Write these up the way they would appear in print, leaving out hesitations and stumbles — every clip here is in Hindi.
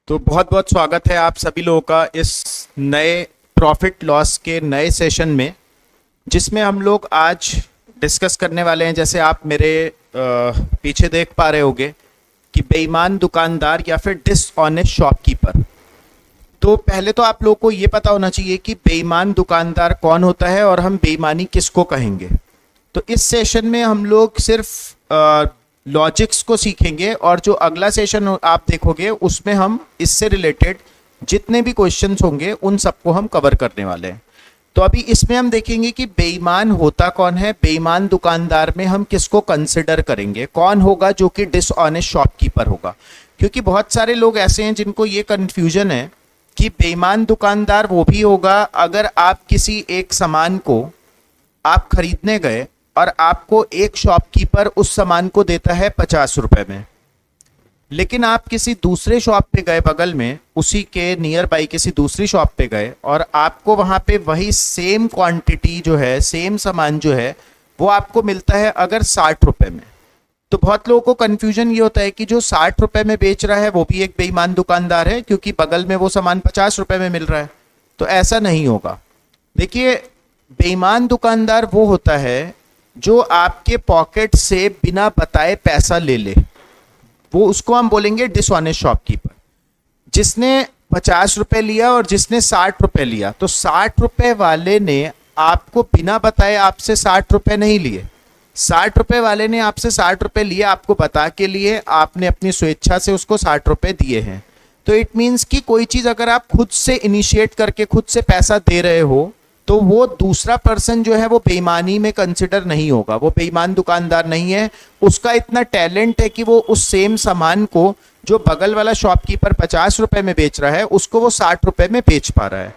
तो बहुत बहुत स्वागत है आप सभी लोगों का इस नए प्रॉफिट लॉस के नए सेशन में, जिसमें हम लोग आज डिस्कस करने वाले हैं। जैसे आप मेरे पीछे देख पा रहे होंगे कि बेईमान दुकानदार या फिर डिसऑनेस्ट शॉपकीपर। तो पहले तो आप लोगों को ये पता होना चाहिए कि बेईमान दुकानदार कौन होता है और हम बेईमानी किसको कहेंगे। तो इस सेशन में हम लोग सिर्फ लॉजिक्स को सीखेंगे और जो अगला सेशन आप देखोगे उसमें हम इससे रिलेटेड जितने भी क्वेश्चंस होंगे उन सबको हम कवर करने वाले हैं। तो अभी इसमें हम देखेंगे कि बेईमान होता कौन है, बेईमान दुकानदार में हम किसको कंसिडर करेंगे, कौन होगा जो कि डिसऑनेस्ट शॉपकीपर होगा। क्योंकि बहुत सारे लोग ऐसे हैं जिनको ये कन्फ्यूजन है कि बेईमान दुकानदार वो भी होगा अगर आप किसी एक सामान को आप खरीदने गए और आपको एक शॉपकीपर उस सामान को देता है 50 रुपए में, लेकिन आप किसी दूसरे शॉप पे गए, बगल में उसी के नियर बाई किसी दूसरी शॉप पे गए और आपको वहां पे वही सेम क्वांटिटी जो है, सेम सामान जो है वो आपको मिलता है अगर 60 रुपए में। तो बहुत लोगों को कंफ्यूजन ये होता है कि जो 60 रुपए में बेच रहा है वो भी एक बेईमान दुकानदार है क्योंकि बगल में वो सामान 50 रुपए में मिल रहा है। तो ऐसा नहीं होगा। देखिए, बेईमान दुकानदार वो होता है जो आपके पॉकेट से बिना बताए पैसा ले ले, वो उसको हम बोलेंगे डिसऑनेस्ट शॉपकीपर। जिसने 50 रुपए लिया और जिसने 60 रुपए लिया, तो 60 रुपए वाले ने आपको बिना बताए आपसे 60 रुपए नहीं लिए। 60 रुपए वाले ने आपसे 60 रुपए लिए, आपको बता के लिए, आपने अपनी स्वेच्छा से उसको 60 रुपए दिए हैं। तो इट मीन्स कि कोई चीज अगर आप खुद से इनिशिएट करके खुद से पैसा दे रहे हो तो वो दूसरा पर्सन जो है वो बेईमानी में कंसिडर नहीं होगा, वो बेईमान दुकानदार नहीं है। उसका इतना टैलेंट है कि वो उस सेम सामान को जो बगल वाला शॉपकीपर 50 रुपए में बेच रहा है उसको वो 60 रुपए में बेच पा रहा है।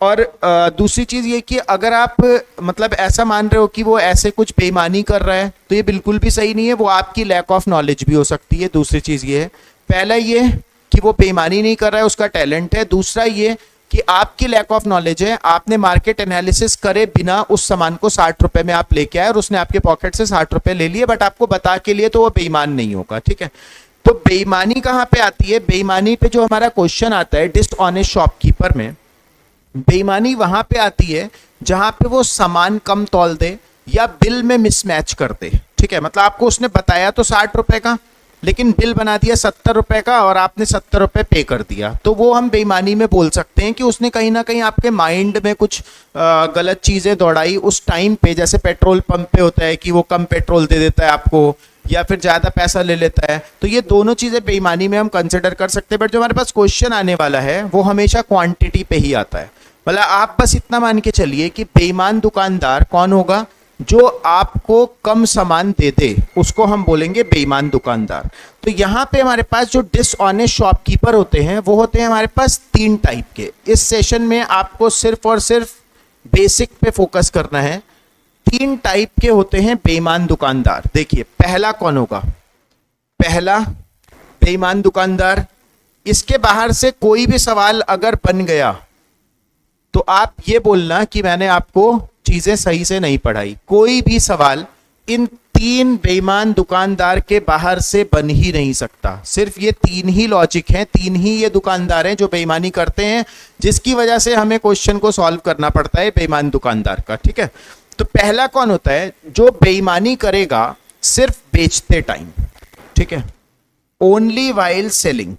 और दूसरी चीज ये कि अगर आप मतलब ऐसा मान रहे हो कि वो ऐसे कुछ बेईमानी कर रहा है तो ये बिल्कुल भी सही नहीं है, वो आपकी लैक ऑफ नॉलेज भी हो सकती है। दूसरी चीज ये है, पहला ये कि वो बेईमानी नहीं कर रहा है, उसका टैलेंट है। दूसरा ये कि आपकी लैक ऑफ नॉलेज है, आपने मार्केट एनालिसिस करे बिना उस सामान को 60 रुपए में आप लेके आए और उसने आपके पॉकेट से 60 रुपए ले लिए, बट आपको बता के लिए, तो वो बेईमान नहीं होगा। ठीक है, तो बेईमानी कहाँ पे आती है? बेईमानी पे जो हमारा क्वेश्चन आता है डिसऑनेस्ट शॉपकीपर में, बेईमानी वहां पे आती है जहां पे वो सामान कम तौल दे या बिल में मिसमैच कर दे। ठीक है, मतलब आपको उसने बताया तो 60 रुपए का, लेकिन बिल बना दिया 70 रुपए का और आपने 70 रुपए पे कर दिया, तो वो हम बेईमानी में बोल सकते हैं कि उसने कहीं ना कहीं आपके माइंड में कुछ गलत चीजें दौड़ाई उस टाइम पे। जैसे पेट्रोल पंप पे होता है कि वो कम पेट्रोल दे देता है आपको या फिर ज्यादा पैसा ले लेता है, तो ये दोनों चीजें बेईमानी में हम कंसिडर कर सकते हैं। बट जो हमारे पास क्वेश्चन आने वाला है वो हमेशा क्वांटिटी पे ही आता है। मतलब आप बस इतना मान के चलिए कि बेईमान दुकानदार कौन होगा? जो आपको कम सामान दे दे उसको हम बोलेंगे बेईमान दुकानदार। तो यहाँ पे हमारे पास जो डिसऑनेस्ट शॉपकीपर होते हैं वो होते हैं हमारे पास 3 टाइप के। इस सेशन में आपको सिर्फ और सिर्फ बेसिक पे फोकस करना है। 3 टाइप के होते हैं बेईमान दुकानदार। देखिए, पहला कौन होगा? पहला बेईमान दुकानदार, इसके बाहर से कोई भी सवाल अगर बन गया तो आप ये बोलना कि मैंने आपको चीजें सही से नहीं पढ़ाई। कोई भी सवाल इन 3 बेईमान दुकानदार के बाहर से बन ही नहीं सकता। सिर्फ ये 3 ही लॉजिक हैं, 3 ही ये दुकानदार हैं जो बेईमानी करते हैं, जिसकी वजह से हमें क्वेश्चन को सॉल्व करना पड़ता है बेईमान दुकानदार का। ठीक है, तो पहला कौन होता है? जो बेईमानी करेगा सिर्फ बेचते टाइम। ठीक है, ओनली वाइल सेलिंग।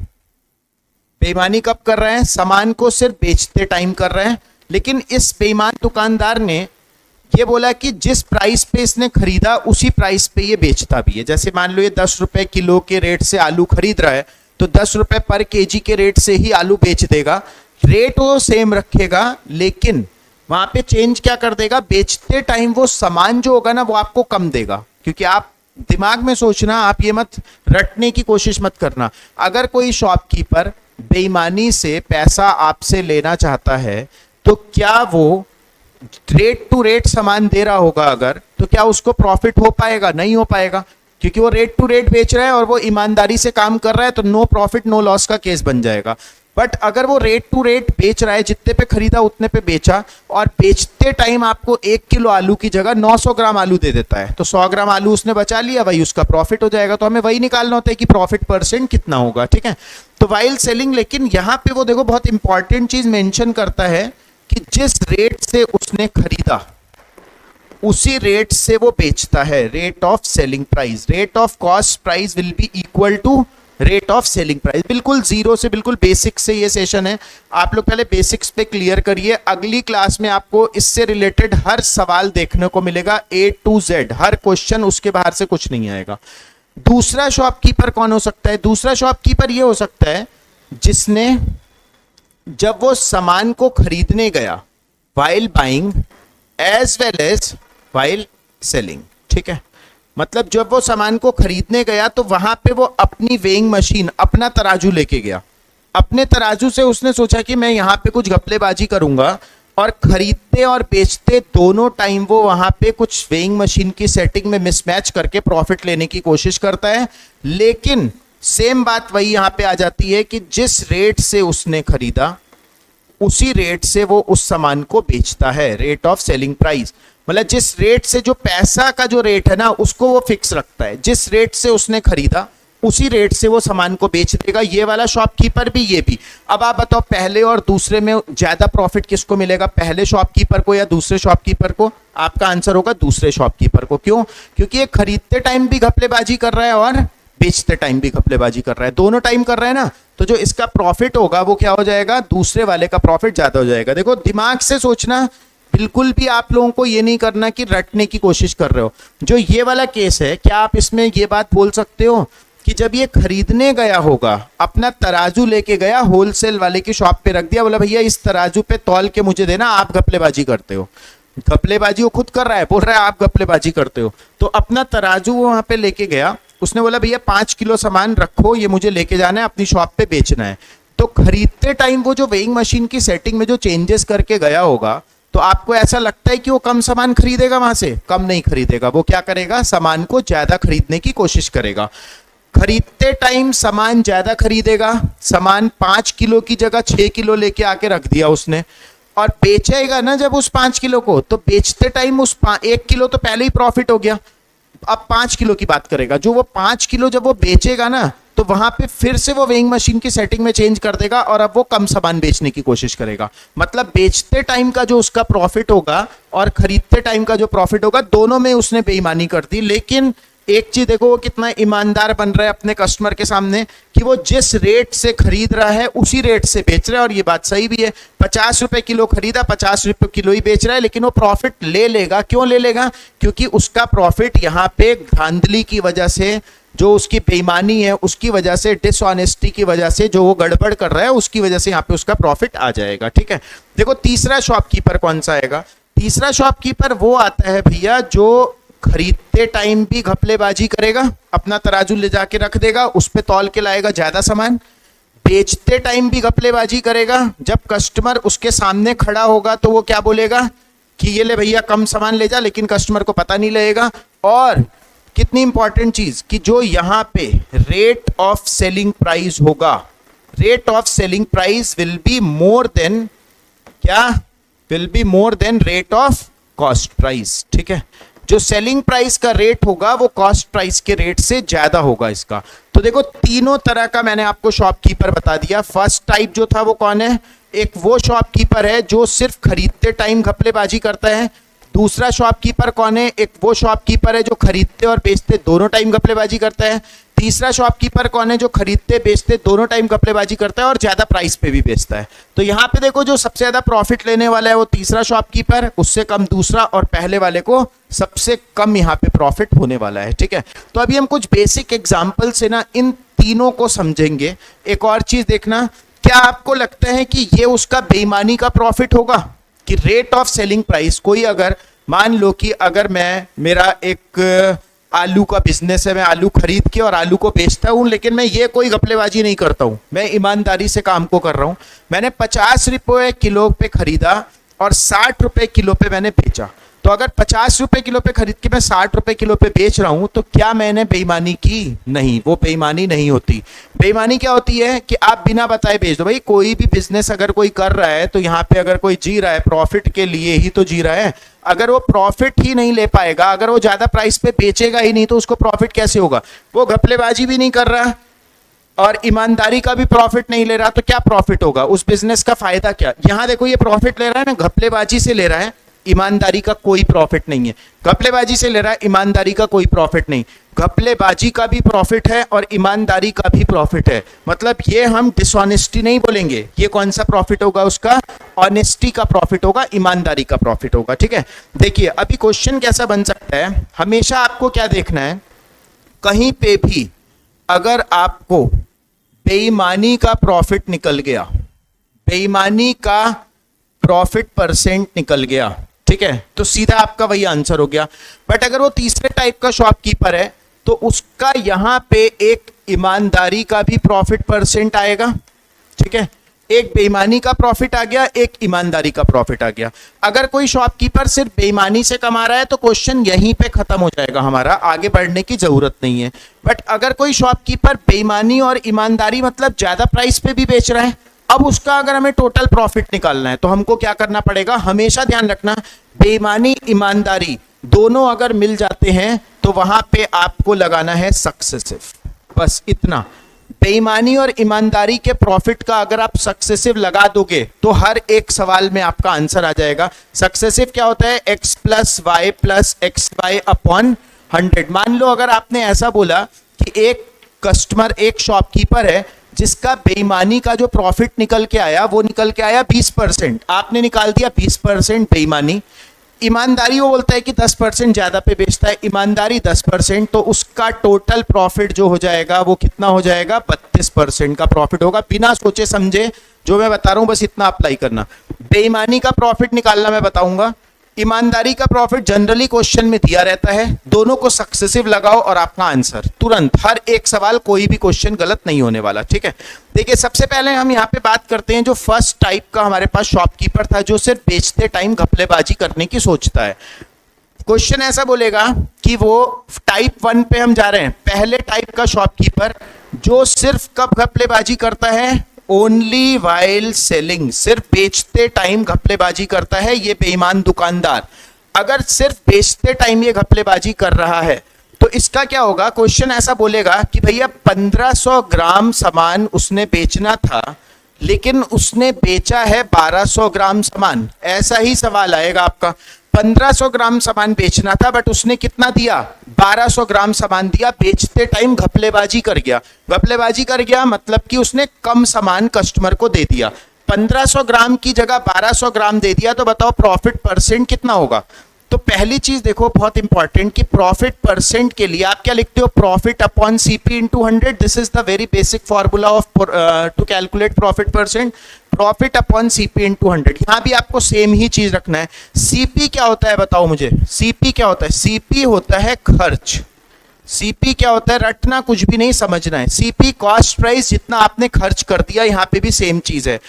बेईमानी कब कर रहे हैं? सामान को सिर्फ बेचते टाइम कर रहे हैं। लेकिन इस बेईमान दुकानदार ने ये बोला कि जिस प्राइस पे इसने खरीदा उसी प्राइस पे ये बेचता भी है। जैसे मान लो ये 10 रुपए किलो के रेट से आलू खरीद रहा है तो 10 रुपए पर केजी के रेट से ही आलू बेच देगा। रेट वो सेम रखेगा, लेकिन वहां पे चेंज क्या कर देगा? बेचते टाइम वो सामान जो होगा ना वो आपको कम देगा। क्योंकि आप दिमाग में सोचना, आप ये मत रटने की कोशिश मत करना। अगर कोई शॉपकीपर बेईमानी से पैसा आपसे लेना चाहता है तो क्या वो रेट टू रेट सामान दे रहा होगा अगर, तो क्या उसको प्रॉफिट हो पाएगा? नहीं हो पाएगा, क्योंकि वो रेट टू रेट बेच रहा है और वो ईमानदारी से काम कर रहा है, तो नो प्रॉफिट नो लॉस का केस बन जाएगा। बट अगर वो रेट टू रेट बेच रहा है, जितने पे खरीदा उतने पे बेचा, और बेचते टाइम आपको 1 किलो आलू की जगह 900 ग्राम आलू दे देता है, तो 100 ग्राम आलू उसने बचा लिया, वही उसका प्रॉफिट हो जाएगा। तो हमें वही निकालना होता है कि प्रॉफिट परसेंट कितना होगा। ठीक है, तो वाइल सेलिंग, लेकिन यहां पे वो देखो बहुत इंपॉर्टेंट चीज मेंशन करता है कि जिस रेट से उसने खरीदा उसी रेट से वो बेचता है। Rate of selling price, rate of cost price will be equal to rate of selling price. बिल्कुल जीरो से, बिल्कुल बेसिक से ये सेशन है। आप लोग पहले बेसिक्स पे क्लियर करिए, अगली क्लास में आपको इससे रिलेटेड हर सवाल देखने को मिलेगा A to Z, her question, उसके बाहर से कुछ नहीं आएगा। दूसरा शॉपकीपर कौन हो सकता है? दूसरा शॉपकीपर ये हो सकता है जिसने जब वो सामान को खरीदने गया, while buying as well as while selling, ठीक है। मतलब जब वो सामान को खरीदने गया तो वहां पे वो अपनी वेइंग मशीन, अपना तराजू लेके गया। अपने तराजू से उसने सोचा कि मैं यहाँ पे कुछ घपलेबाजी करूंगा, और खरीदते और बेचते दोनों टाइम वो वहां पे कुछ वेइंग मशीन की सेटिंग में मिसमैच करके प्रॉफिट लेने की कोशिश करता है। लेकिन सेम बात वही यहां पे आ जाती है कि जिस रेट से उसने खरीदा उसी रेट से वो उस सामान को बेचता है। रेट ऑफ सेलिंग प्राइस मतलब जिस रेट से, जो पैसा का जो रेट है ना, उसको वो फिक्स रखता है। जिस रेट से उसने खरीदा उसी रेट से वो सामान को बेच देगा। ये वाला शॉपकीपर भी, ये भी। अब आप बताओ पहले और दूसरे में ज्यादा प्रॉफिट किसको मिलेगा, पहले शॉपकीपर को या दूसरे शॉपकीपर को? आपका आंसर होगा दूसरे शॉपकीपर को। क्यों? क्योंकि ये खरीदते टाइम भी घपलेबाजी कर रहा है और बेचते टाइम भी घपलेबाजी कर रहा है, दोनों टाइम कर रहा है ना। तो जो इसका प्रॉफिट होगा वो क्या हो जाएगा? दूसरे वाले का प्रॉफिट ज्यादा हो जाएगा। देखो दिमाग से सोचना, बिल्कुल भी आप लोगों को ये नहीं करना कि रटने की कोशिश कर रहे हो। जो ये वाला केस है, क्या आप इसमें ये बात बोल सकते हो कि जब ये खरीदने गया होगा, अपना तराजू लेके गया, होलसेल वाले की शॉप पे रख दिया, बोला भैया इस तराजू पे तौल के मुझे देना, आप घपलेबाजी करते हो। घपलेबाजी वो खुद कर रहा है, बोल रहा है आप घपलेबाजी करते हो। तो अपना तराजू वो वहां पे लेके गया, उसने बोला भैया 5 किलो सामान रखो, ये मुझे लेके जाना है, अपनी शॉप पे बेचना है। तो खरीदते टाइम वो जो वेइंग मशीन की सेटिंग में जो चेंजेस करके गया होगा, तो आपको ऐसा लगता है कि वो कम सामान खरीदेगा? वहां से कम नहीं खरीदेगा, वो क्या करेगा? सामान को ज्यादा खरीदने की कोशिश करेगा। खरीदते टाइम सामान ज्यादा खरीदेगा, सामान 5 किलो की जगह 6 किलो लेके आके रख दिया उसने, और बेचेगा ना जब उस 5 किलो को, तो बेचते टाइम उस 1 किलो तो पहले ही प्रॉफिट हो गया। अब 5 किलो की बात करेगा, जो वो 5 किलो जब वो बेचेगा ना, तो वहां पे फिर से वो वेइंग मशीन की सेटिंग में चेंज कर देगा और अब वो कम सामान बेचने की कोशिश करेगा। मतलब बेचते टाइम का जो उसका प्रॉफिट होगा और खरीदते टाइम का जो प्रॉफिट होगा, दोनों में उसने बेईमानी कर दी। लेकिन एक चीज देखो, वो कितना ईमानदार बन रहा है अपने कस्टमर के सामने कि वो जिस रेट से खरीद रहा है उसी रेट से बेच रहा है। और ये बात सही भी है, 50 रुपए किलो खरीदा, 50 रुपए किलो ही बेच रहा है, लेकिन वो प्रॉफिट ले लेगा। क्यों ले लेगा? क्योंकि उसका प्रॉफिट यहाँ पे धांधली की वजह से, जो उसकी बेईमानी है उसकी वजह से, डिसऑनेस्टी की वजह से, जो वो गड़बड़ कर रहा है उसकी वजह से यहाँ पे उसका प्रॉफिट आ जाएगा। ठीक है, देखो तीसरा शॉपकीपर कौन सा आएगा? तीसरा शॉपकीपर वो आता है भैया जो खरीदते टाइम भी घपलेबाजी करेगा, अपना तराजू ले जाके रख देगा, उस पे तौल के लाएगा ज्यादा सामान। बेचते टाइम भी घपलेबाजी करेगा, जब कस्टमर उसके सामने खड़ा होगा तो वो क्या बोलेगा कि ये ले भैया कम सामान ले जा, लेकिन कस्टमर को पता नहीं लगेगा। और कितनी इंपॉर्टेंट चीज कि जो यहाँ पे रेट ऑफ सेलिंग प्राइस होगा, rate of selling price will be more than, क्या will be more than rate of cost price. ठीक है, जो सेलिंग प्राइस का रेट होगा वो कॉस्ट प्राइस के रेट से ज्यादा होगा इसका। तो देखो तीनों तरह का मैंने आपको शॉपकीपर बता दिया। फर्स्ट टाइप जो था वो कौन है? एक वो शॉपकीपर है जो सिर्फ खरीदते टाइम घपलेबाजी करता है। दूसरा शॉपकीपर कौन है? एक वो शॉपकीपर है जो खरीदते और बेचते दोनों टाइम घपलेबाजी करता है। तीसरा शॉपकीपर कौन है? जो खरीदते बेचते दोनों टाइम घपलेबाजी करता है और ज्यादा प्राइस पे भी बेचता है। तो यहाँ पे देखो जो सबसे ज्यादा प्रॉफिट लेने वाला है वो तीसरा शॉपकीपर, उससे कम दूसरा, और पहले वाले को सबसे कम यहाँ पे प्रॉफिट होने वाला है। ठीक है, तो अभी हम कुछ बेसिक एग्जाम्पल से ना इन तीनों को समझेंगे। एक और चीज देखना, क्या आपको लगता है कि ये उसका बेईमानी का प्रॉफिट होगा? कि रेट ऑफ सेलिंग प्राइस, कोई अगर मान लो कि अगर मेरा एक आलू का बिजनेस है, मैं आलू खरीद के और आलू को बेचता हूं, लेकिन मैं ये कोई घपलेबाजी नहीं करता हूं, मैं ईमानदारी से काम को कर रहा हूं। मैंने 50 रुपए किलो पे खरीदा और 60 रुपए किलो पे मैंने बेचा। तो अगर 50 रुपए किलो पे खरीद के मैं 60 रुपए किलो पे बेच रहा हूं, तो क्या मैंने बेईमानी की? नहीं, वो बेईमानी नहीं होती। बेईमानी क्या होती है कि आप बिना बताए बेच दो। भाई कोई भी बिजनेस अगर कोई कर रहा है तो यहाँ पे अगर कोई जी रहा है प्रॉफिट के लिए ही तो जी रहा है। अगर वो प्रॉफिट ही नहीं ले पाएगा, अगर वो ज्यादा प्राइस पे बेचेगा ही नहीं, तो उसको प्रॉफिट कैसे होगा? वो घपलेबाजी भी नहीं कर रहा, और ईमानदारी का भी प्रॉफिट नहीं ले रहा, तो क्या प्रॉफिट होगा उस बिजनेस का, फायदा क्या? यहां देखो ये प्रॉफिट ले रहा है ना, घपलेबाजी से ले रहा है, ईमानदारी का कोई प्रॉफिट नहीं है। घपलेबाजी से ले रहा है, ईमानदारी का कोई प्रॉफिट नहीं। घपलेबाजी का भी प्रॉफिट है और ईमानदारी का भी प्रॉफिट है, मतलब ये हम डिसऑनेस्टी नहीं बोलेंगे। ये कौन सा प्रॉफिट होगा उसका? ऑनेस्टी का प्रॉफिट होगा, ईमानदारी का प्रॉफिट होगा। ठीक है, देखिए अभी क्वेश्चन कैसा बन सकता है, हमेशा आपको क्या देखना है, कहीं पे भी अगर आपको बेईमानी का प्रॉफिट निकल गया, बेईमानी का प्रॉफिट परसेंट निकल गया, ठीक है, तो सीधा आपका वही आंसर हो गया। बट अगर वो तीसरे टाइप का शॉपकीपर है तो उसका यहां पे एक ईमानदारी का भी प्रॉफिट परसेंट आएगा, ठीक है, एक बेईमानी का प्रॉफिट आ गया, एक ईमानदारी का प्रॉफिट आ गया। अगर कोई शॉपकीपर सिर्फ बेईमानी से कमा रहा है तो क्वेश्चन यहीं पे खत्म हो जाएगा, हमारा आगे बढ़ने की जरूरत नहीं है। बट अगर कोई शॉपकीपर बेईमानी और ईमानदारी मतलब ज्यादा प्राइस पे भी बेच रहा है, अब उसका अगर हमें टोटल प्रॉफिट निकालना है तो हमको क्या करना पड़ेगा, हमेशा ध्यान रखना, बेईमानी ईमानदारी दोनों अगर मिल जाते हैं तो वहां पे आपको लगाना है सक्सेसिव, बस इतना। बेईमानी और ईमानदारी के प्रॉफिट का अगर आप सक्सेसिव लगा दोगे तो हर एक सवाल में आपका आंसर आ जाएगा। सक्सेसिव क्या होता है? x plus Y plus X Y upon 100। मान लो अगर आपने ऐसा बोला कि एक कस्टमर, एक शॉपकीपर है जिसका बेईमानी का जो प्रॉफिट निकल के आया वो निकल के आया 20%, आपने निकाल दिया 20% बेईमानी। ईमानदारी वो बोलता है कि 10% ज्यादा पे बेचता है, ईमानदारी 10%, तो उसका टोटल प्रॉफिट जो हो जाएगा वो कितना हो जाएगा? 32% का प्रॉफिट होगा। बिना सोचे समझे जो मैं बता रहा हूं बस इतना अप्लाई करना। बेईमानी का प्रॉफिट निकालना मैं बताऊंगा, ईमानदारी का प्रॉफिट जनरली क्वेश्चन में दिया रहता है, दोनों को सक्सेसिव लगाओ और आपका आंसर तुरंत, हर एक सवाल, कोई भी क्वेश्चन गलत नहीं होने वाला। ठीक है, देखिए सबसे पहले हम यहाँ पे बात करते हैं जो फर्स्ट टाइप का हमारे पास शॉपकीपर था जो सिर्फ बेचते टाइम घपलेबाजी करने की सोचता है। क्वेश्चन ऐसा बोलेगा कि वो टाइप 1 पे हम जा रहे हैं, पहले टाइप का शॉपकीपर जो सिर्फ कब घपलेबाजी करता है? ओनली वाइल सेलिंग, सिर्फ बेचते टाइम घपलेबाजी करता है ये बेईमान दुकानदार। अगर सिर्फ बेचते टाइम ये घपलेबाजी कर रहा है तो इसका क्या होगा? क्वेश्चन ऐसा बोलेगा कि भैया 1500 ग्राम सामान उसने बेचना था लेकिन उसने बेचा है 1200 ग्राम सामान। ऐसा ही सवाल आएगा आपका, 1500 ग्राम सामान बेचना था बट उसने कितना दिया? 1200 ग्राम सामान दिया, बेचते टाइम घपलेबाजी कर गया। घपलेबाजी कर गया मतलब कि उसने कम सामान कस्टमर को दे दिया, 1500 ग्राम की जगह 1200 ग्राम दे दिया, तो बताओ प्रॉफिट परसेंट कितना होगा? तो पहली चीज देखो बहुत इंपॉर्टेंट कि प्रॉफिट परसेंट के लिए आप क्या लिखते हो? Profit upon CP into 100। This is the very basic formula of to calculate profit percent, profit upon CP into 100। यहां भी आपको सेम ही चीज रखना है। सीपी क्या होता है बताओ मुझे? सीपी क्या होता है? सीपी होता है खर्च। सीपी क्या होता है? रटना कुछ भी नहीं, समझना है। सीपी कॉस्ट प्राइस, जितना आपने खर्च कर दिया, यहां पे भी सेम चीज है।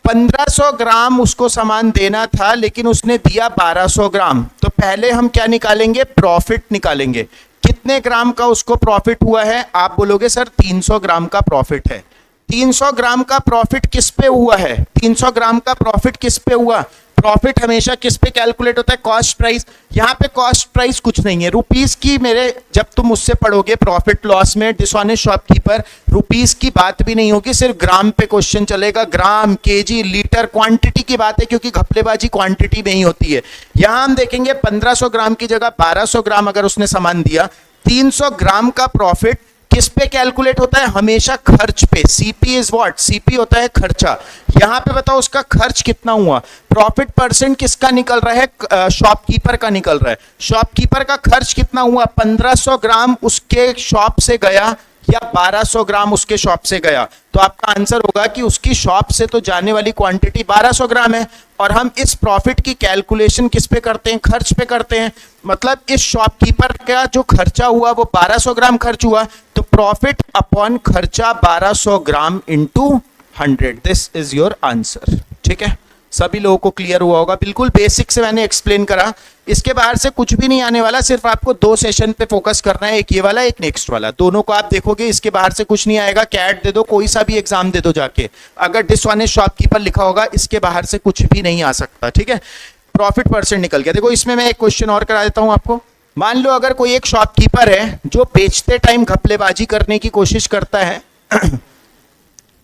1500 ग्राम उसको सामान देना था लेकिन उसने दिया 1200 ग्राम, तो पहले हम क्या निकालेंगे? प्रॉफिट निकालेंगे। कितने ग्राम का उसको प्रॉफिट हुआ है? आप बोलोगे सर 300 ग्राम का प्रॉफिट है। 300 ग्राम का प्रॉफिट किस पे हुआ है? 300 ग्राम का प्रॉफिट किस पे हुआ? प्रॉफिट हमेशा किस पे कैलकुलेट होता है? Cost price. यहाँ पे कॉस्ट प्राइस कुछ नहीं है, रुपीस की। मेरे जब तुम मुझसे पढ़ोगे प्रॉफिट लॉस में डिसऑनेस्ट शॉपकीपर, रुपीस की बात भी नहीं होगी, सिर्फ ग्राम पे क्वेश्चन चलेगा। ग्राम, केजी, लीटर, क्वांटिटी की बात है क्योंकि घपलेबाजी क्वांटिटी में ही होती है। यहां हम देखेंगे 1500 ग्राम की जगह 1200 ग्राम अगर उसने सामान दिया, 300 ग्राम का प्रॉफिट किस पे कैलकुलेट होता है? हमेशा खर्च पे। CP is what? सीपी होता है खर्चा। यहां पे बताओ उसका खर्च कितना हुआ? प्रॉफिट परसेंट किसका निकल रहा है? शॉपकीपर का निकल रहा है। शॉपकीपर का खर्च कितना हुआ? 1500 ग्राम उसके शॉप से गया या 1200 ग्राम उसके शॉप से गया, तो आपका आंसर होगा कि उसकी शॉप से तो जाने वाली क्वांटिटी 1200 ग्राम है। और हम इस प्रॉफिट की कैलकुलेशन किस पे करते हैं? खर्च पे करते हैं। मतलब इस शॉपकीपर का जो खर्चा हुआ वो 1200 ग्राम खर्च हुआ, तो प्रॉफिट अपॉन खर्चा 1200 gram into 100। This is your answer. ठीक है, सभी लोगों को क्लियर हुआ होगा। बिल्कुल बेसिक से मैंने एक्सप्लेन करा, इसके बाहर से कुछ भी नहीं आने वाला। सिर्फ आपको 2 सेशन पे फोकस करना है, एक ये वाला, एक नेक्स्ट वाला। दोनों को आप देखोगे, इसके बाहर से कुछ नहीं आएगा। कैट दे दो, कोई सा भी एग्जाम दे दो जाके, अगर डिसऑनेस्ट शॉपकीपर लिखा होगा इसके बाहर से कुछ भी नहीं आ सकता। ठीक है, प्रॉफिट परसेंट निकल गया। देखो इसमें मैं एक क्वेश्चन और करा देता हूं आपको। मान लो अगर कोई एक शॉपकीपर है जो बेचते टाइम घपलेबाजी करने की कोशिश करता है,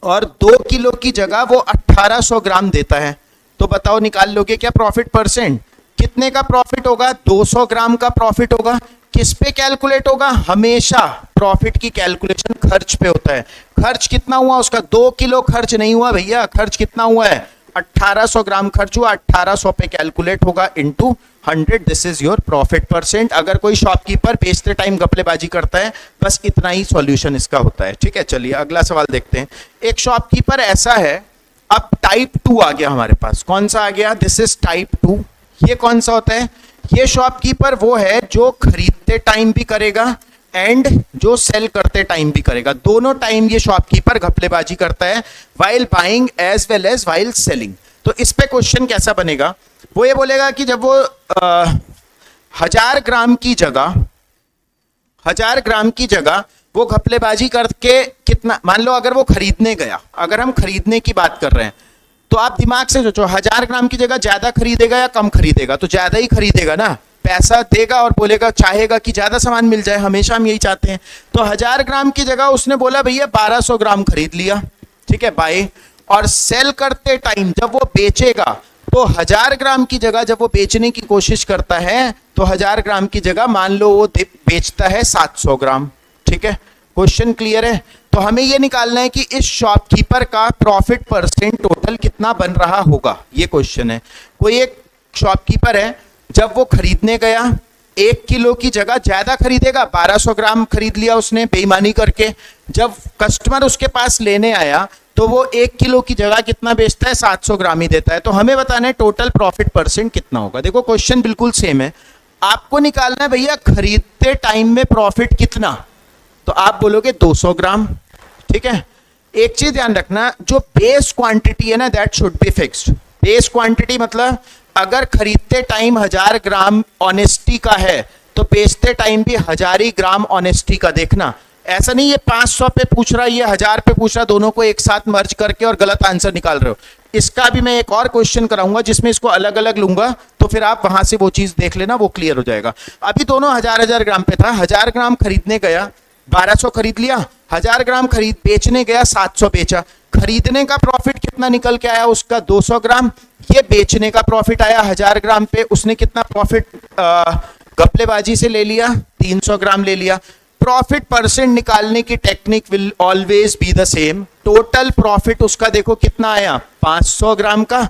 और 2 किलो की जगह वो 1800 ग्राम देता है, तो बताओ निकाल लोगे क्या प्रॉफिट परसेंट? कितने का प्रॉफिट होगा? 200 ग्राम का प्रॉफिट होगा। किस पे कैलकुलेट होगा? हमेशा प्रॉफिट की कैलकुलेशन खर्च पे होता है। खर्च कितना हुआ उसका? 2 किलो खर्च नहीं हुआ भैया, खर्च कितना हुआ है? 1800 ग्राम खर्च हुआ, 1800 पे कैलकुलेट होगा into 100। This is your profit percent. अगर कोई शॉपकीपर बेचते टाइम घपलेबाजी करता है, बस इतना ही सॉल्यूशन इसका होता है। ठीक है, चलिए अगला सवाल देखते हैं। एक शॉपकीपर ऐसा है, अब टाइप 2 आ गया हमारे पास। कौन सा आ गया? This is type 2। ये कौन सा होता है? ये शॉपकीपर वो है जो खरीदते टाइम भी करेगा एंड जो सेल करते टाइम भी करेगा। दोनों टाइम ये शॉपकीपर घपलेबाजी करता है, while buying as well as while selling. तो इस पे क्वेश्चन कैसा बनेगा? वो ये बोलेगा कि जब वो 1000 ग्राम की जगह वो घपलेबाजी करके कितना, मान लो अगर वो खरीदने गया, अगर हम खरीदने की बात कर रहे हैं, तो आप दिमाग से सोचो 1000 ग्राम की जगह ज्यादा खरीदेगा या कम खरीदेगा? तो ज्यादा ही खरीदेगा ना, पैसा देगा और बोलेगा, चाहेगा कि ज्यादा सामान मिल जाए, हमेशा हम यही चाहते हैं। तो 1000 ग्राम की जगह उसने बोला भैया 1200 ग्राम खरीद लिया, ठीक है, बाय। और सेल करते टाइम जब वो बेचेगा, तो 1000 ग्राम की जगह जब वो बेचने की कोशिश करता है, तो 1000 ग्राम की जगह मान लो वो बेचता है 700 ग्राम। ठीक है, क्वेश्चन क्लियर है? तो हमें ये निकालना है कि इस शॉपकीपर का प्रॉफिट परसेंट टोटल कितना बन रहा होगा, ये क्वेश्चन है। कोई एक शॉपकीपर है, जब वो खरीदने गया 1 किलो की जगह ज्यादा खरीदेगा, 1200 ग्राम खरीद लिया उसने बेईमानी करके। जब कस्टमर उसके पास लेने आया तो वो 1 किलो की जगह कितना बेचता है? 700 ग्राम ही देता है। तो हमें बताना है टोटल प्रॉफिट परसेंट कितना होगा। देखो क्वेश्चन बिल्कुल सेम है, आपको निकालना है भैया खरीदते टाइम में प्रॉफिट कितना, तो आप बोलोगे 200 ग्राम। ठीक है, एक चीज ध्यान रखना, जो बेस क्वांटिटी है ना, that should be fixed. Base quantity मतलब अगर खरीदते टाइम 1000 ग्राम ऑनेस्टी का है, तो बेचते टाइम भी 1000 ही ग्राम ऑनेस्टी का देखना। ऐसा नहीं ये 500 पे पूछ रहा है, ये 1000 पे पूछ रहा, दोनों को एक साथ मर्ज करके और गलत आंसर निकाल रहे हो। इसका भी मैं एक और क्वेश्चन कराऊंगा जिसमें इसको अलग अलग लूंगा, तो फिर आप वहां से वो चीज देख लेना, वो क्लियर हो जाएगा। अभी दोनों 1000 ग्राम पे था, 1000 ग्राम खरीदने गया 1200 खरीद लिया, 1000 ग्राम खरीद बेचने गया 700 बेचा। खरीदने का प्रॉफिट कितना निकल के आया उसका? 200 ग्राम। ये बेचने का प्रॉफिट आया 1000 ग्राम पे, उसने कितना प्रॉफिट घपलेबाजी से ले लिया? 300 ग्राम ले लिया। प्रॉफिट परसेंट निकालने की technique will always be the same. Total profit उसका देखो कितना आया? 500 ग्राम का।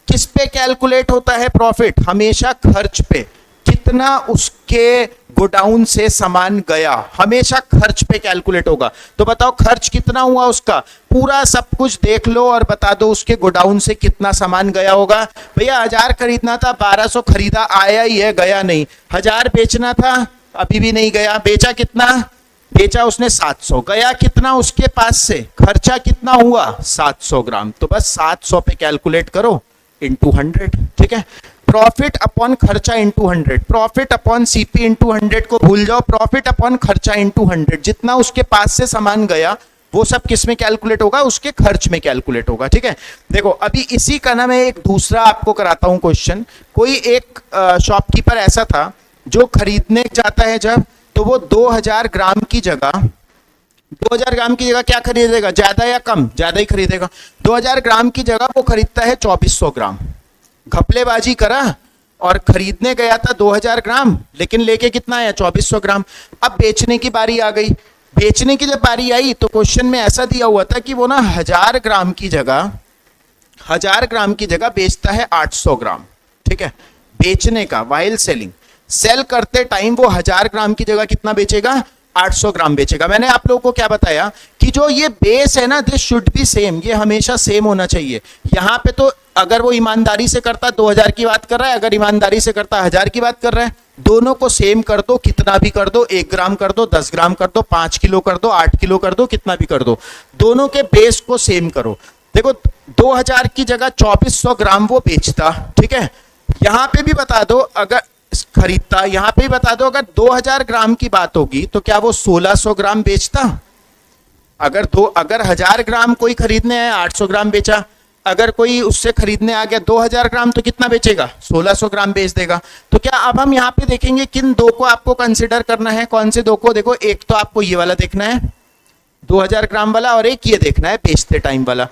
किस पे कैलकुलेट होता है प्रॉफिट? हमेशा खर्च पे। कितना उसके गोडाउन से सामान गया, हमेशा खर्च पे कैलकुलेट होगा। तो बताओ खर्च कितना हुआ उसका? पूरा सब कुछ देख लो और बता दो उसके गोडाउन से कितना सामान गया होगा। भैया 1000 खरीदना था, 1200 खरीदा, आया ही है, गया नहीं। 1000 बेचना था, अभी भी नहीं गया। बेचा कितना? बेचा उसने 700। गया कितना उसके पास से? खर्चा कितना हुआ? 700 ग्राम। तो बस 700 पे कैलकुलेट करो इंटू 100। ठीक है, प्रॉफिट अपॉन खर्चा into 100, profit upon CP into 100 को भूल जाओ, प्रॉफिट अपॉन खर्चा इंटू 100। जितना उसके पास से सामान गया वो सब किस में कैलकुलेट होगा? उसके खर्च में कैलकुलेट होगा। ठीक है, देखो अभी इसी का ना मैं एक दूसरा आपको कराता हूं क्वेश्चन। कोई एक शॉपकीपर ऐसा था जो खरीदने जाता है जब, तो वो 2000 ग्राम की जगह 2000 ग्राम की जगह क्या खरीदेगा? ज्यादा या कम? ज्यादा ही खरीदेगा। 2000 ग्राम की जगह वो खरीदता है 2400 ग्राम। घपलेबाजी करा और खरीदने गया था 2000 ग्राम, लेकिन लेके कितना आया? 2400 ग्राम। अब बेचने की बारी आ गई। बेचने की जब बारी आई तो क्वेश्चन में ऐसा दिया हुआ था कि वो ना 1000 ग्राम की जगह बेचता है 800 ग्राम। ठीक है, बेचने का, वाइल सेलिंग। सेल करते टाइम वो 1000 ग्राम की जगह कितना बेचेगा? 800 ग्राम बेचेगा। मैंने आप लोगों को क्या बताया कि जो ये बेस है ना, दिस शुड बी सेम, ये हमेशा सेम होना चाहिए। यहाँ पे तो अगर वो ईमानदारी से करता 2000 की बात कर रहा है, अगर ईमानदारी से करता 1000 की बात कर रहा है, दोनों को सेम कर दो, कितना भी कर दो, 1 ग्राम कर दो, 10 ग्राम कर दो, 5 किलो कर दो, 8 किलो कर दो, कितना भी कर दो, दोनों के बेस को सेम करो। देखो 2000 की जगह 2400 ग्राम वो बेचता। ठीक है, यहां पे भी बता दो अगर खरीदता, यहां पे भी बता दो अगर 2000 ग्राम की बात होगी तो क्या वो 1600 ग्राम बेचता? अगर 1000 ग्राम कोई खरीदने आया 800 ग्राम बेचा, अगर कोई उससे खरीदने आ गया 2000 ग्राम तो कितना बेचेगा? 1600 ग्राम बेच देगा। तो क्या अब हम यहाँ पे देखेंगे किन दो को आपको कंसिडर करना है? कौन से दो को? देखो एक तो आपको ये वाला देखना है, 2000 ग्राम वाला, और एक ये देखना है बेचते टाइम वाला।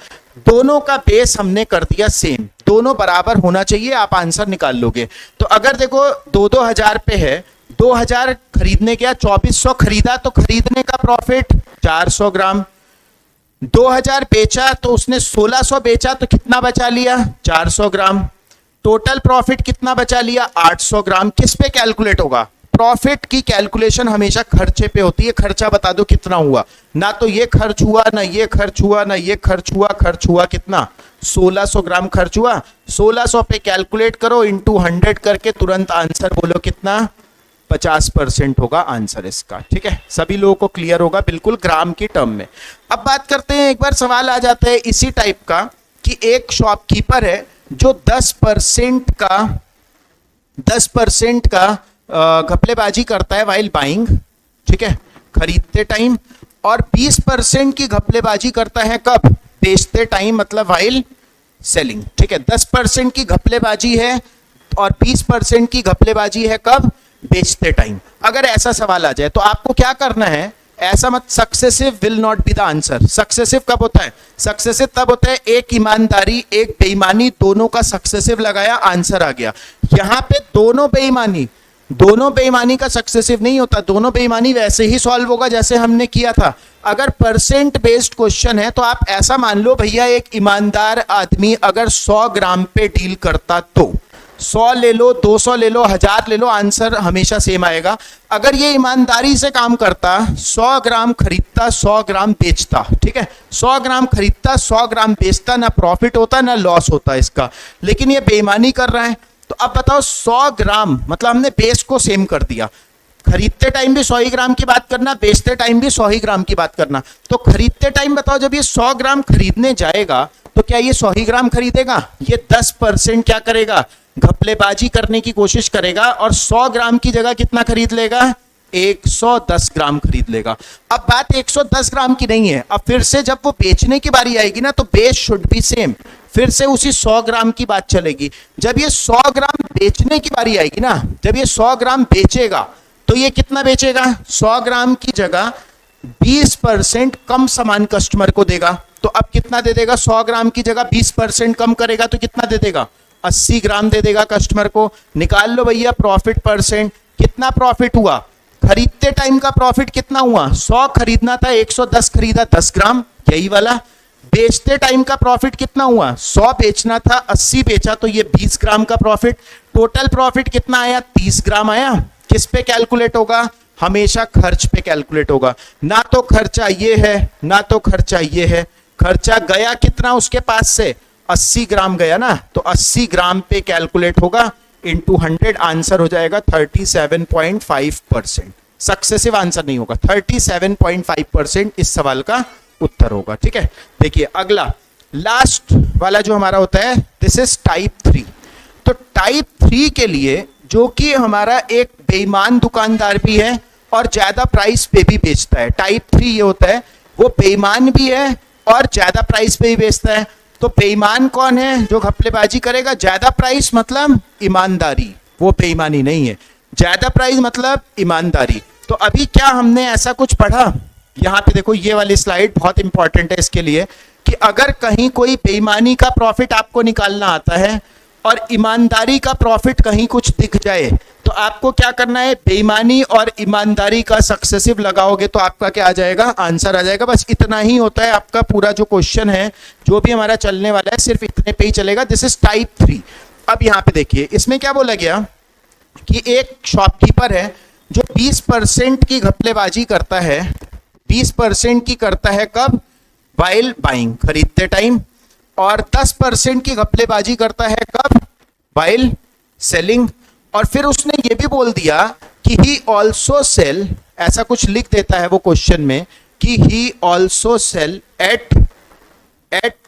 दोनों का बेस हमने कर दिया सेम, दोनों बराबर होना चाहिए, आप आंसर निकाल लोगे। तो अगर देखो 2-2000 पे है, 2000 खरीदने गया, 2400 खरीदा, तो खरीदने का प्रॉफिट 400 ग्राम। 2000 बेचा तो उसने 1600 बेचा, तो कितना बचा लिया? 400 ग्राम। टोटल प्रॉफिट कितना बचा लिया? 800 ग्राम। किस पे कैलकुलेट होगा? प्रॉफिट की कैलकुलेशन हमेशा खर्चे पे होती है। खर्चा बता दो कितना हुआ, ना तो ये खर्च हुआ, ना ये खर्च हुआ, ना ये खर्च हुआ। खर्च हुआ कितना? 1600 ग्राम खर्च हुआ। 1600 पे कैलकुलेट करो, इंटू 100 करके तुरंत आंसर बोलो कितना? 50% होगा आंसर इसका। ठीक है, सभी लोगों को क्लियर होगा बिल्कुल ग्राम की टर्म में। अब बात करते हैं, एक बार सवाल आ जाता है इसी टाइप का कि एक शॉपकीपर है जो 10% का घपलेबाजी करता है वाइल बाइंग, ठीक है, खरीदते टाइम, और 20% की घपलेबाजी करता है कब? बेचते टाइम, मतलब वाइल सेलिंग। ठीक है, 10% की घपलेबाजी है और 20% की घपलेबाजी है कब? बेचते टाइम। अगर ऐसा सवाल आ जाए तो आपको क्या करना है? ऐसा मत, successive will not be the answer. Successive कब होता है? सक्सेसिव तब होता है एक ईमानदारी एक बेईमानी दोनों का सक्सेसिव लगाया, आंसर आ गया। यहां पे दोनों बेईमानी का सक्सेसिव नहीं होता। दोनों बेईमानी वैसे ही सॉल्व होगा जैसे हमने किया था। अगर परसेंट बेस्ड क्वेश्चन है तो आप ऐसा मान लो भैया, एक ईमानदार आदमी अगर 100 ग्राम पे डील करता तो 100 ले लो, 200 ले लो, 1000 ले लो, आंसर हमेशा सेम आएगा। अगर ये ईमानदारी से काम करता, 100 ग्राम खरीदता, 100 ग्राम बेचता, ठीक है, 100 ग्राम खरीदता, 100 ग्राम बेचता, ना प्रॉफिट होता ना लॉस होता इसका। लेकिन ये बेईमानी कर रहा है। तो अब बताओ 100 ग्राम, मतलब हमने बेस को सेम कर दिया। खरीदते टाइम भी 100 ही ग्राम की बात करना, बेचते टाइम भी 100 ही ग्राम की बात करना। तो खरीदते टाइम बताओ, जब ये 100 ग्राम खरीदने जाएगा तो क्या ये 100 ही ग्राम खरीदेगा? ये 10% क्या करेगा? घपलेबाजी करने की कोशिश करेगा, और 100 ग्राम की जगह कितना खरीद लेगा? 110 ग्राम खरीद लेगा। अब बात 110 ग्राम की नहीं है। अब फिर से जब वो बेचने की बारी आएगी ना, तो बेस शुड बी सेम, फिर से उसी 100 ग्राम की बात चलेगी। जब ये 100 ग्राम बेचने की बारी आएगी ना, जब ये 100 ग्राम बेचेगा तो ये कितना बेचेगा? 100 ग्राम की जगह 20% कम सामान कस्टमर को देगा। तो अब कितना दे देगा? 100 ग्राम की जगह 20% कम करेगा तो कितना दे देगा? 80 ग्राम दे देगा कस्टमर को। निकाल लो भैया प्रॉफिट परसेंट। कितना प्रॉफिट हुआ? खरीदते टाइम का प्रॉफिट कितना हुआ? 100 खरीदना था, 110 खरीदा, 10 ग्राम, यही वाला। बेचते टाइम का प्रॉफिट कितना हुआ? 100 बेचना था, 80 बेचा, तो ये 20 ग्राम का प्रॉफिट। टोटल प्रॉफिट कितना आया? 30 ग्राम आया। किस पे कैलकुलेट होगा? हमेशा खर्च पे कैलकुलेट होगा। ना तो खर्चा ये है, ना तो खर्चा ये है। खर्चा गया कितना उसके पास से? 80 ग्राम गया ना, तो 80 ग्राम पे कैलकुलेट होगा, इंटू 100, आंसर हो जाएगा 37.5%। सक्सेसिव आंसर नहीं होगा, 37.5% इस सवाल का उत्तर होगा। ठीक है, देखिए अगला लास्ट वाला जो हमारा होता है, दिस इज टाइप 3। तो टाइप 3 के लिए, जो कि हमारा एक बेईमान दुकानदार भी है और ज्यादा प्राइस पे भी बेचता है। टाइप 3 ये होता है, वो बेईमान भी है और ज्यादा प्राइस पे भी बेचता है। तो बेईमान कौन है? जो घपलेबाजी करेगा। ज्यादा प्राइस मतलब ईमानदारी, वो बेईमानी नहीं है। ज्यादा प्राइस मतलब ईमानदारी। तो अभी क्या हमने ऐसा कुछ पढ़ा? यहां पे देखो, ये वाली स्लाइड बहुत इंपॉर्टेंट है इसके लिए, कि अगर कहीं कोई बेईमानी का प्रॉफिट आपको निकालना आता है और ईमानदारी का प्रॉफिट कहीं कुछ दिख जाए, तो आपको क्या करना है? बेईमानी और ईमानदारी का सक्सेसिव लगाओगे तो आपका क्या आ जाएगा? आंसर आ जाएगा। बस इतना ही होता है आपका पूरा जो क्वेश्चन है, जो भी हमारा चलने वाला है, सिर्फ इतने पे ही चलेगा। This is type 3। अब यहाँ पे देखिए, इसमें क्या बोला गया कि एक शॉपकीपर है जो 20% की घपलेबाजी करता है। 20% की करता है कब? वाइल बाइंग, खरीदते टाइम। और 10% की घपलेबाजी करता है कब? While selling. और फिर उसने ये भी बोल दिया कि ही ऑल्सो सेल, ऐसा कुछ लिख देता है वो क्वेश्चन में, कि he also sell at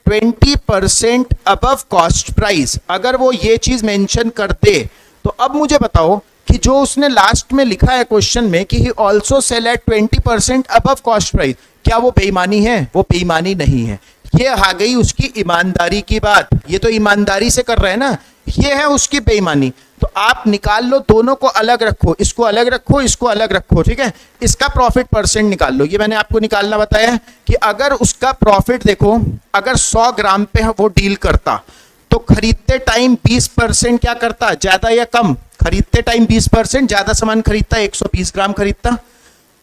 20% above cost price. अगर वो ये चीज मेंशन कर दे, तो अब मुझे बताओ कि जो उसने लास्ट में लिखा है क्वेश्चन में कि he also sell at 20% above cost price, क्या वो बेईमानी है? वो बेईमानी नहीं है। ये आ गई उसकी ईमानदारी की बात। ये तो ईमानदारी से कर रहे हैं ना, ये है उसकी बेईमानी। तो आप निकाल लो, दोनों को अलग रखो, इसको अलग रखो, इसको अलग रखो, ठीक है। इसका प्रॉफिट परसेंट निकाल लो, ये मैंने आपको निकालना बताया है कि अगर उसका प्रॉफिट देखो, अगर 100 ग्राम पे वो डील करता तो खरीदते टाइम 20% क्या करता, ज्यादा या कम? खरीदते टाइम 20% ज्यादा सामान खरीदता, 120 ग्राम खरीदता।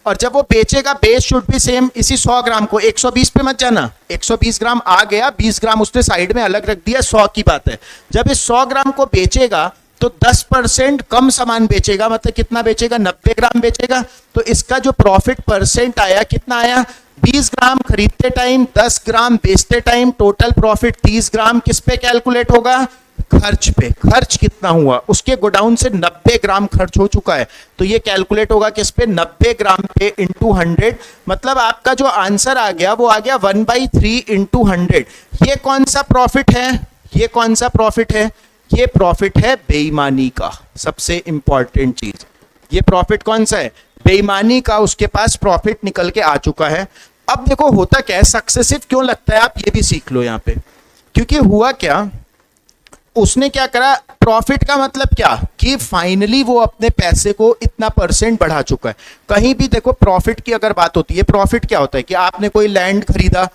और जब वो बेचेगा, बेस शुड बी सेम, इसी 100 ग्राम को 120 पे मत जाना, 120 ग्राम आ गया, 20 ग्राम उसने साइड में अलग रख दिया, 100 की बात है। जब इस 100 ग्राम को बेचेगा तो 10% कम सामान बेचेगा, मतलब कितना बेचेगा, 90 ग्राम बेचेगा। तो इसका जो प्रॉफिट परसेंट आया, कितना आया, 20 ग्राम खरीदते टाइम, 10 ग्राम बेचते टाइम, टोटल प्रॉफिट 30 ग्राम। किस पे कैलकुलेट होगा? खर्च पे। खर्च कितना हुआ, उसके गोडाउन से 90 ग्राम खर्च हो चुका है, तो ये कैलकुलेट होगा किस पे, 90 ग्राम पे इंटू 100। मतलब आपका जो आंसर आ गया वो आ गया 1/3 इंटू 100। ये कौन सा प्रॉफिट है, ये कौन सा प्रॉफिट है? ये प्रॉफिट है बेईमानी का, सबसे इंपॉर्टेंट चीज। ये प्रॉफिट कौन सा है? बेईमानी का, उसके पास प्रॉफिट निकल के आ चुका है। अब देखो होता क्या है, सक्सेसिव क्यों लगता है, आप ये भी सीख लो यहां पे। क्योंकि हुआ क्या, उसने क्या करा, प्रॉफिट का मतलब क्या कि फाइनली वो अपने पैसे को इतना परसेंट बढ़ा चुका है। कहीं भी देखो प्रॉफिट की अगर बात होती है, प्रॉफिट क्या होता है कि आपने कोई लैंड खरीदा,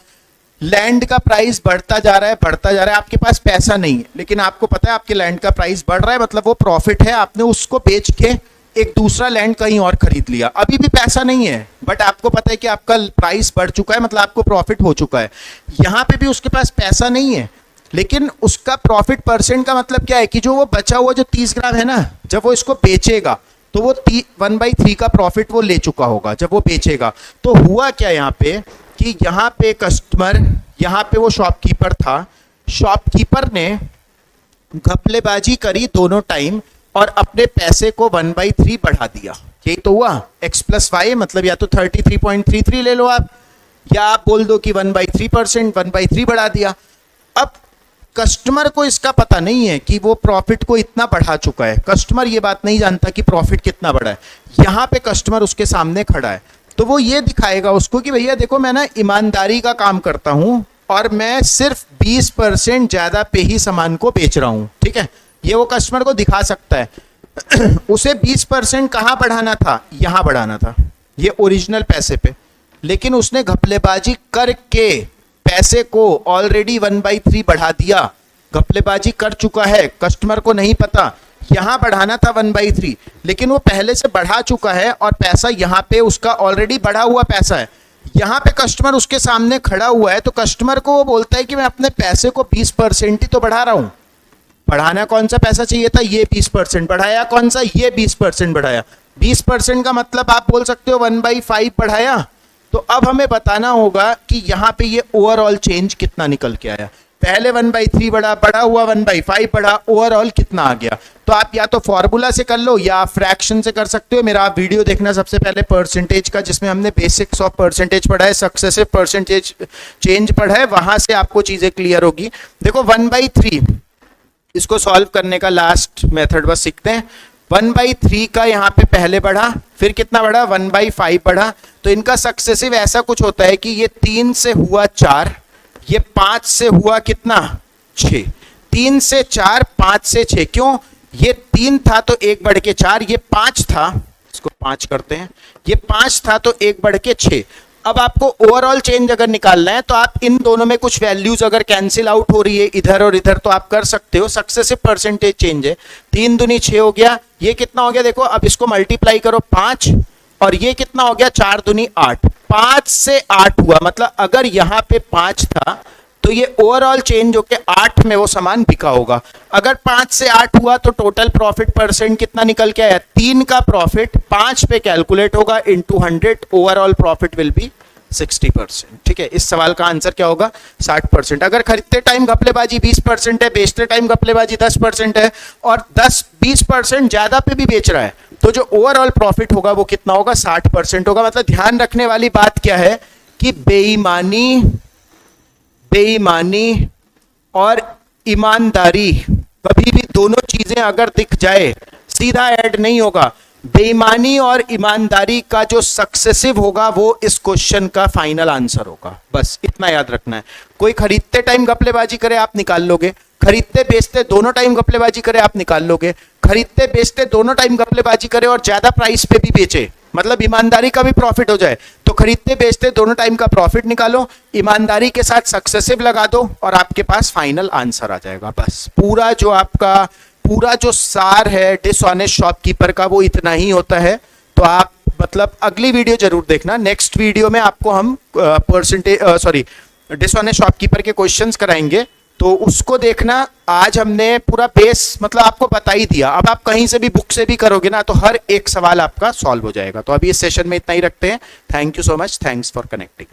लैंड का प्राइस बढ़ता जा रहा है, बढ़ता जा रहा है, आपके पास पैसा नहीं है, लेकिन आपको पता है आपके लैंड का प्राइस बढ़ रहा है, मतलब वो प्रॉफिट है। आपने उसको बेच के एक दूसरा लैंड कहीं और खरीद लिया, अभी भी पैसा नहीं है, बट आपको पता है कि आपका प्राइस बढ़ चुका है, मतलब आपको प्रॉफिट हो चुका है। यहां पे भी उसके पास पैसा नहीं है, लेकिन उसका प्रॉफिट परसेंट का मतलब क्या है कि जो वो बचा हुआ जो 30 ग्राम है ना, जब वो इसको बेचेगा तो वो 1/3 का प्रॉफिट वो ले चुका होगा जब वो बेचेगा। तो हुआ क्या यहाँ पे कि यहाँ पे कस्टमर, यहाँ पे वो शॉपकीपर था, शॉपकीपर ने घपलेबाजी करी दोनों टाइम और अपने पैसे को 1/3 बढ़ा दिया। यही तो हुआ, x + y, मतलब या तो 33.33 ले लो आप, या आप बोल दो कि 1/3%, 1/3 बढ़ा दिया। अब कस्टमर को इसका पता नहीं है कि वो प्रॉफिट को इतना बढ़ा चुका है, कस्टमर ये बात नहीं जानता कि प्रॉफिट कितना बढ़ा है। यहाँ पे कस्टमर उसके सामने खड़ा है, तो वो ये दिखाएगा उसको कि भैया देखो मैं ना ईमानदारी का काम करता हूँ और मैं सिर्फ 20% ज्यादा पे ही सामान को बेच रहा हूँ, ठीक है। ये वो कस्टमर को दिखा सकता है। उसे 20% कहाँ बढ़ाना था, यहाँ बढ़ाना था, ये ओरिजिनल पैसे पे, लेकिन उसने घपलेबाजी करके पैसे को ऑलरेडी 1/3 बढ़ा दिया। घपलेबाजी कर चुका है, कस्टमर को नहीं पता, यहां बढ़ाना था 1/3, लेकिन वो पहले से बढ़ा चुका है और पैसा यहां पे उसका ऑलरेडी बढ़ा हुआ पैसा है। यहां पे कस्टमर उसके सामने खड़ा हुआ है, तो कस्टमर को वो बोलता है कि मैं अपने पैसे को 20% ही तो बढ़ा रहा हूं। बढ़ाना कौन सा पैसा चाहिए था, ये 20% बढ़ाया, कौन सा, ये 20% बढ़ाया। 20% का मतलब आप बोल सकते हो 1/5 बढ़ाया। तो अब हमें बताना होगा कि यहाँ पे ये ओवरऑल चेंज कितना निकल के आया। पहले 1/3 बढ़ा हुआ 1/5 बढ़ा, ओवरऑल कितना आ गया। तो आप या तो फॉर्मूला से कर लो या फ्रैक्शन से कर सकते हो। मेरा आप वीडियो देखना सबसे पहले परसेंटेज का, जिसमें हमने बेसिक्स ऑफ परसेंटेज पढ़ा है, सक्सेसिव परसेंटेज चेंज पढ़ा है, वहां से आपको चीजें क्लियर होगी। देखो 1/3 इसको सॉल्व करने का लास्ट मेथड बस सीखते हैं। 1/3 का यहाँ पे पहले बढ़ा, फिर कितना बढ़ा, 1/5 बढ़ा। तो इनका सक्सेसिव ऐसा कुछ होता है कि ये 3 से हुआ 4, ये 5 से हुआ कितना, 6, 3 से 4, 5 से 6। क्यों, ये 3 था तो 1 बढ़ के 4, ये 5 था, इसको 5 करते हैं, ये 5 था तो 1 बढ़ के 6। अब आपको ओवरऑल चेंज अगर निकालना है तो आप इन दोनों में कुछ वैल्यूज अगर कैंसिल आउट हो रही है इधर और इधर, तो आप कर सकते हो। सक्सेसिव परसेंटेज चेंज है, 3 दूनी 6 हो गया, ये कितना हो गया देखो, अब इसको मल्टीप्लाई करो 5, और ये कितना हो गया, 4 दूनी 8, 5 से 8 हुआ। मतलब अगर यहाँ पे 5 था तो ये ओवरऑल चेंज होके 8 में वो सामान बिका होगा। अगर 5 से 8 हुआ तो टोटल प्रॉफिट परसेंट कितना निकल के आया, 3 का प्रॉफिट 5 पे कैलकुलेट होगा into 100, overall profit will be 60%। ठीक है, इस सवाल का आंसर क्या होगा, 60%। अगर खरीदते टाइम घपलेबाजी 20% है, बेचते टाइम घपलेबाजी 10% है, और 10-20% ज्यादा पे भी बेच रहा है, तो जो ओवरऑल प्रॉफिट होगा वो कितना होगा, 60% होगा। मतलब ध्यान रखने वाली बात क्या है कि बेईमानी और ईमानदारी, कभी भी दोनों चीजें अगर दिख जाए सीधा ऐड नहीं होगा। बेईमानी और ईमानदारी का जो सक्सेसिव होगा वो इस क्वेश्चन का फाइनल आंसर होगा, बस इतना याद रखना है। कोई खरीदते टाइम घपलेबाजी करे आप निकाल लोगे, खरीदते बेचते दोनों टाइम घपलेबाजी करे, आप निकाल लोगे। खरीदते बेचते दोनों टाइम घपलेबाजी करे और ज्यादा प्राइस पे भी बेचे, मतलब ईमानदारी का भी प्रॉफिट हो जाए, तो खरीदते बेचते दोनों टाइम का प्रॉफिट निकालो, ईमानदारी के साथ सक्सेसिव लगा दो और आपके पास फाइनल आंसर आ जाएगा। बस पूरा जो आपका पूरा जो सार है डिसऑनेस्ट शॉपकीपर का वो इतना ही होता है। तो आप मतलब अगली वीडियो जरूर देखना, नेक्स्ट वीडियो में आपको हम डिसऑनेस्ट शॉपकीपर के क्वेश्चंस कराएंगे, तो उसको देखना। आज हमने पूरा बेस मतलब आपको बता ही दिया, अब आप कहीं से भी बुक से भी करोगे ना तो हर एक सवाल आपका सॉल्व हो जाएगा। तो अभी इस सेशन में इतना ही रखते हैं। Thank you so much, thanks for connecting.